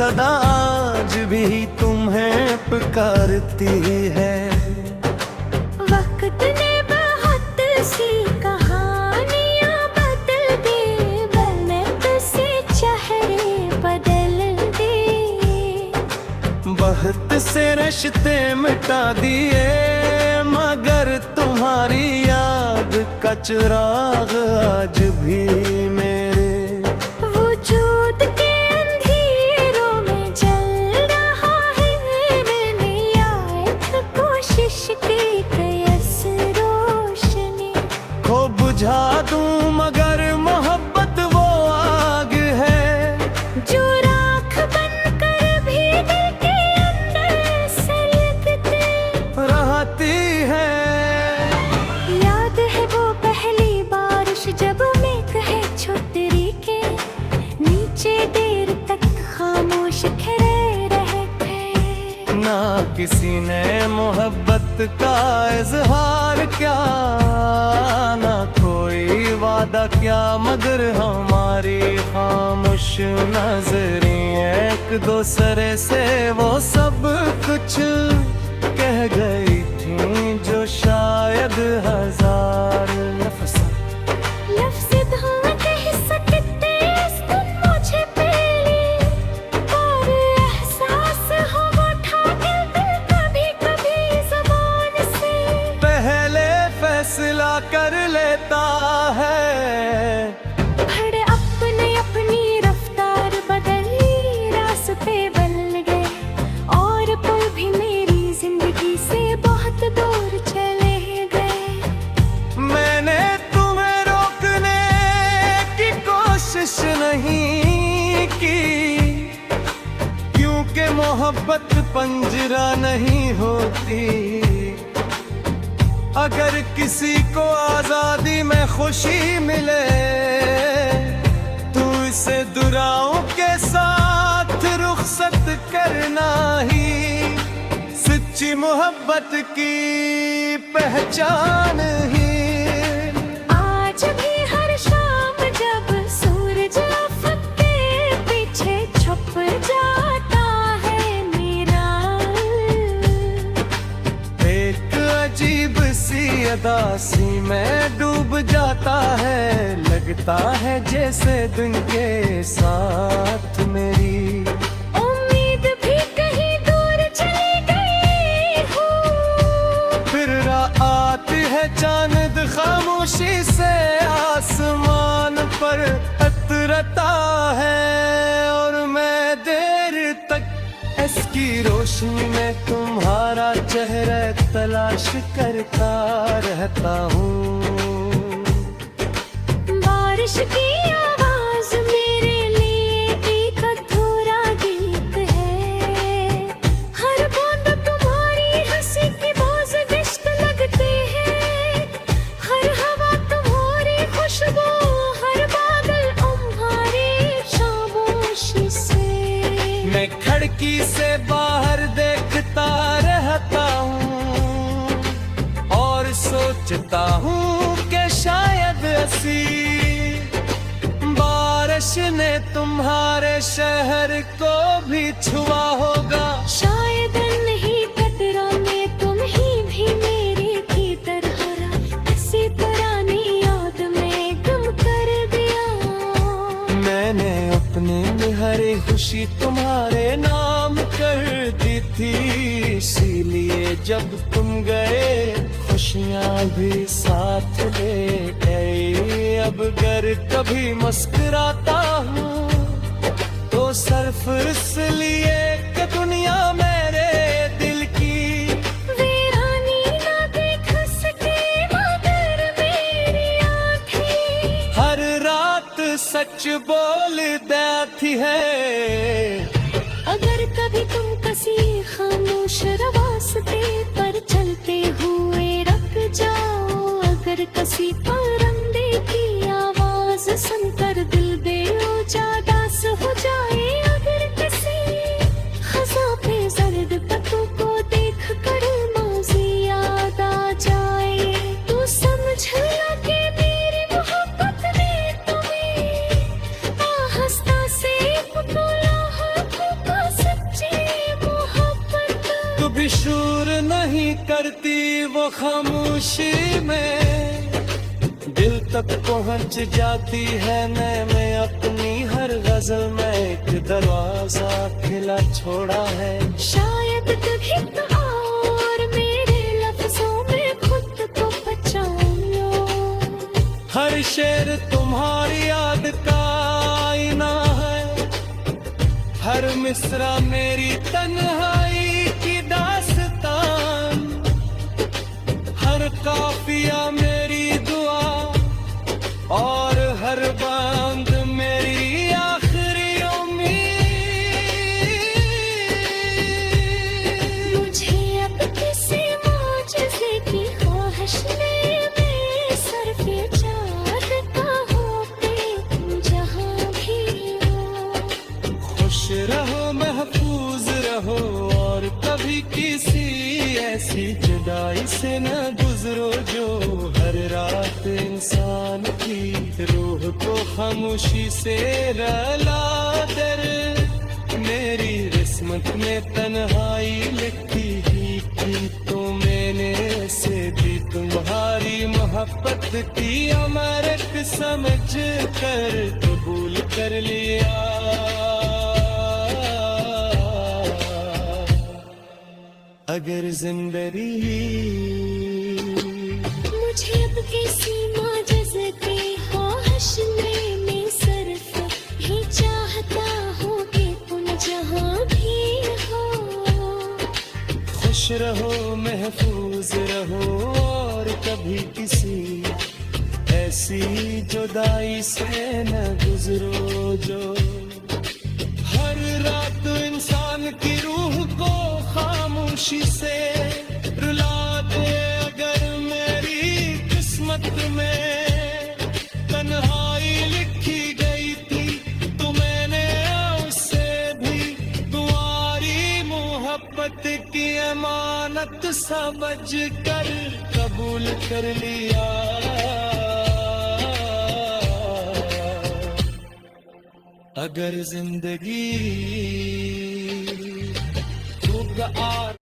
सदा आज भी तुम्हें पुकारती है। वक्त ने बहुत सी कहानियां बदल दी, बनत से चेहरे बदल दिए। बहुत से रिश्ते मिटा दिए, मगर तुम्हारी याद का चिराग आज भी मेरे वजूद के अंधेरों में जल रहा है। मैंने याद कोशिश की कयस रोशनी को बुझा दूं, मगर मोहब्बत वो आग है जो राख बनकर भी दिल के अंदर सलगती रहती है। याद है वो पहली बारिश जब मेघ है छतरी के नीचे देर तक खामोश खड़े रहे थे। ना किसी ने मोहब्बत का इजहार क्या, ना कोई वादा क्या, मगर हमारी खामोश नजरें एक दूसरे से वो सब कुछ कह गई थी जो शायद हजार लफ्ज़ कह सकते इस तुम मुझे पहले, और एहसास हो वो था दिल कभी कभी ज़बान से पहले फैसला कर लेता है। भड़ अपने अपनी रफ्तार बदली, रास्ते बदल गए और पुल भी मेरी जिंदगी से बहुत दूर चले गए। मैंने तुम्हें रोकने की कोशिश नहीं की, क्योंकि मोहब्बत पंजरा नहीं होती। अगर किसी को आजादी में खुशी मिले तो इसे दुराओं के साथ रुखसत करना ही सच्ची मोहब्बत की पहचान ही। आज भी हर शाम जब सूरज अफ़क़ के पीछे छुप जाता है मेरा, एक अजीब सी अदासी में डूब जाता है, लगता है जैसे दिन के साथ मेरी उम्मीद भी कहीं दूर चली गई हो। फिर रात है चांद खामोशी से आसमान पर उतरता है, और मैं देर तक इसकी रोशनी में तुम्हारा चेहरा तलाश करता रहता हूँ। बारिश की आवाज मेरे लिए एक अधूरा गीत है। हर बूंद तुम्हारी हंसी की बोझ दिश्त लगती है। हर हवा तुम्हारी खुशबू, हर बादल तुम्हारी खामोशी से। मैं खिड़की से बाहर देखता रहता हूँ और सोचता हूँ कि शायद ऐसी बारिश ने तुम्हारे शहर को भी छुआ होगा। शायद नहीं कतरा में तुम ही भी मेरी की तरह ऐसी पुरानी याद में गुम कर दिया। मैंने अपने में हरी खुशी तुम्हारे नाम कर दी थी, इसीलिए जब तुम गए खुशियाँ भी साथ ले गई। अब अगर कभी मुस्कुराता हूँ तो सिर्फ इसलिए कि दुनिया मेरे दिल की वीरानी ना देख सके मगर मेरी आँखें हर रात सच बोल देती है। अगर कभी तुम किसी खामोश रास्ते पर चलते हुए रुक जाओ, अगर किसी परिंदे की आवाज सुनकर दिल बेउजादास हो जाए, अगर किसी खज़ां पे जर्द पत्तों को देख कर मौज़ी याद आ जाए, तो समझ लो कि मेरी मोहब्बत ने तुम्हें आहिस्ता से पुतला हो एक भी शूर नहीं करती वो खामोशी में, दिल तक पहुंच जाती है मैंने अपनी हर गजल में एक दरवाजा खिला छोड़ा है। शायद कभी तो और मेरे लफ्जों में खुद को बचाऊं लो। हर शेर तुम्हारी याद का आईना है, हर मिसरा मेरी तन्हाई की दास्तान, हर काफिया मेरी दुआ और हर बांध मेरी आखिरी उम्मीद। मुझे अब किसी मौजज़े की ख्वाहिश नहीं, मैं सिर्फ ये चाहता हूँ कि तुम जहाँ भी हो। खुश रहो महफूज रहो और कभी किसी ऐसी जुदाई से न गुजरो जो हर रात इंसान की रूह को खामोशी से रला दर। मेरी किस्मत में तन्हाई लिखी ही थी तो मैंने से भी तुम्हारी मोहब्बत की अमरत समझ कर कबूल कर लिया। अगर जिंदगी मुझे अब किसी मौजज़े की ख्वाहिश नहीं, मैं सिर्फ ही चाहता हूँ कि तुम जहाँ भी हो। खुश रहो महफूज रहो और कभी किसी ऐसी जुदाई से न गुजरो जो हर रात इंसान की रूह को खामोशी से रुला दे। अगर मेरी किस्मत में तन्हाई लिखी गई थी तो मैंने उससे भी तुम्हारी मोहब्बत की अमानत समझ कर कबूल कर लिया। अगर जिंदगी